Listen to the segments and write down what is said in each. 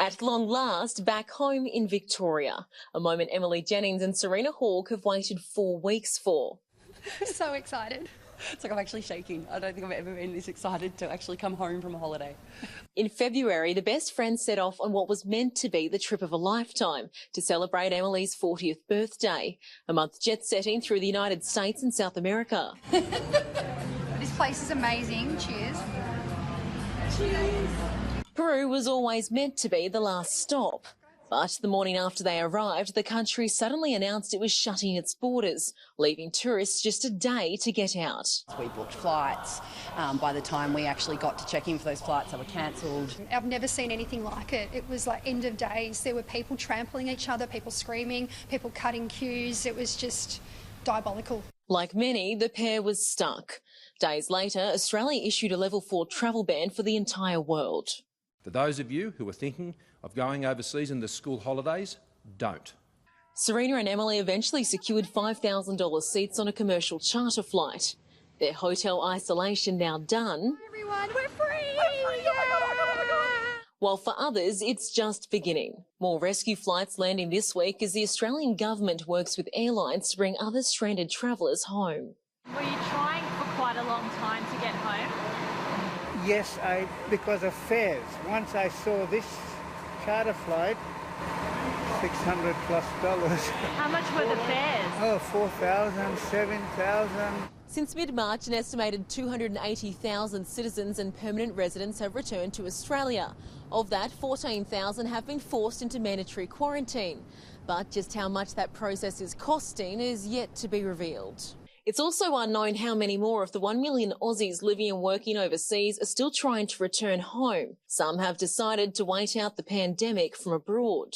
At long last, back home in Victoria, a moment Emily Jennings and Serena Hawke have waited 4 weeks for. So excited. It's like I'm actually shaking. I don't think I've ever been this excited to actually come home from a holiday. In February, the best friends set off on what was meant to be the trip of a lifetime to celebrate Emily's 40th birthday, a month jet-setting through the United States and South America. This place is amazing. Cheers. Cheers. Peru was always meant to be the last stop. But the morning after they arrived, the country suddenly announced it was shutting its borders, leaving tourists just a day to get out. We booked flights. By the time we actually got to check in for those flights, they were cancelled. I've never seen anything like it. It was like end of days. There were people trampling each other, people screaming, people cutting queues. It was just diabolical. Like many, the pair was stuck. Days later, Australia issued a level 4 travel ban for the entire world. For those of you who are thinking of going overseas in the school holidays, don't. Serena and Emily eventually secured $5,000 seats on a commercial charter flight. Their hotel isolation now done. Everyone, we're free! While for others, it's just beginning. More rescue flights landing this week as the Australian government works with airlines to bring other stranded travellers home. Were you trying for quite a long time to get home? Yes, because of fares. Once I saw this charter flight, $600+. How much were the fares? Oh, $4,000, $7,000. Since mid-March, an estimated 280,000 citizens and permanent residents have returned to Australia. Of that, 14,000 have been forced into mandatory quarantine. But just how much that process is costing is yet to be revealed. It's also unknown how many more of the 1 million Aussies living and working overseas are still trying to return home. Some have decided to wait out the pandemic from abroad.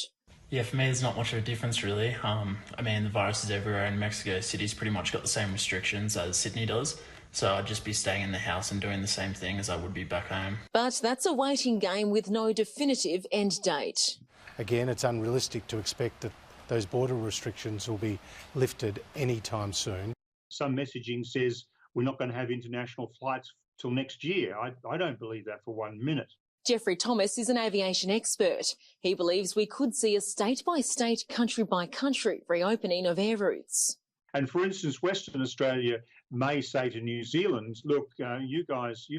Yeah, for me, there's not much of a difference, really. I mean, the virus is everywhere, and Mexico City's pretty much got the same restrictions as Sydney does. So I'd just be staying in the house and doing the same thing as I would be back home. But that's a waiting game with no definitive end date. Again, it's unrealistic to expect that those border restrictions will be lifted anytime soon. Some messaging says we're not going to have international flights till next year. I don't believe that for 1 minute. Jeffrey Thomas is an aviation expert. He believes we could see a state-by-state, country-by-country reopening of air routes. And for instance, Western Australia may say to New Zealand, look, you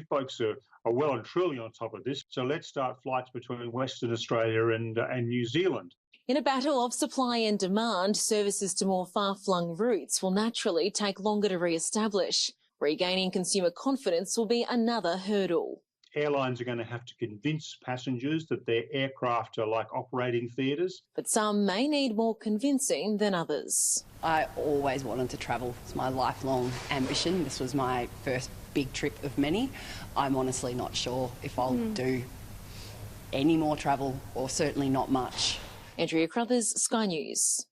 folks are well and truly on top of this, so let's start flights between Western Australia and New Zealand. In a battle of supply and demand, services to more far-flung routes will naturally take longer to re-establish. Regaining consumer confidence will be another hurdle. Airlines are going to have to convince passengers that their aircraft are like operating theatres. But some may need more convincing than others. I always wanted to travel. It's my lifelong ambition. This was my first big trip of many. I'm honestly not sure if I'll do any more travel, or certainly not much. Andrea Crothers, Sky News.